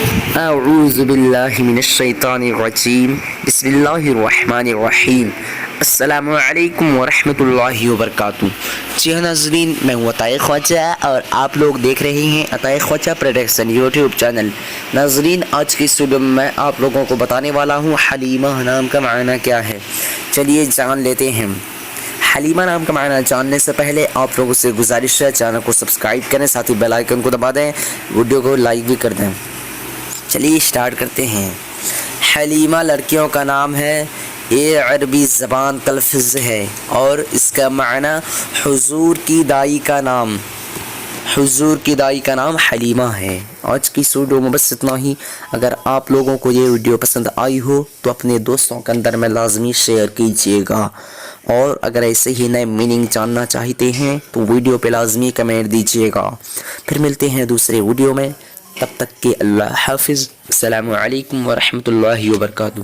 اعوذ باللہ من الشیطان الرجیم بسم اللہ الرحمن الرحیم السلام علیکم ورحمۃ اللہ وبرکاتہ۔ جی ہاں ناظرین، میں ہوں عطائے خواجہ اور آپ لوگ دیکھ رہے ہیں عطائے خواجہ پروڈکشن یوٹیوب چینل۔ ناظرین، آج کی اس ویڈیو میں میں آپ لوگوں کو بتانے والا ہوں حلیمہ نام کا معنی کیا ہے۔ چلیے جان لیتے ہیں۔ حلیمہ نام کا معنی جاننے سے پہلے آپ لوگوں سے گزارش ہے چینل کو سبسکرائب کریں، ساتھ ہی بیل آئیکن کو دبا دیں، ویڈیو کو لائک بھی کر دیں۔ چلیے اسٹارٹ کرتے ہیں۔ حلیمہ لڑکیوں کا نام ہے، یہ عربی زبان کا لفظ ہے اور اس کا معنی حضور کی دائی کا نام، حضور کی دائی کا نام حلیمہ ہے۔ آج کی اس ویڈیو میں بس اتنا ہی۔ اگر آپ لوگوں کو یہ ویڈیو پسند آئی ہو تو اپنے دوستوں کے اندر میں لازمی شیئر کیجیے گا، اور اگر ایسے ہی نئے میننگ جاننا چاہتے ہیں تو ویڈیو پہ لازمی کمنٹ دیجیے گا۔ پھر ملتے ہیں دوسرے ویڈیو میں، تب تک کہ اللہ حافظ۔ السلام علیکم ورحمۃ اللہ وبرکاتہ۔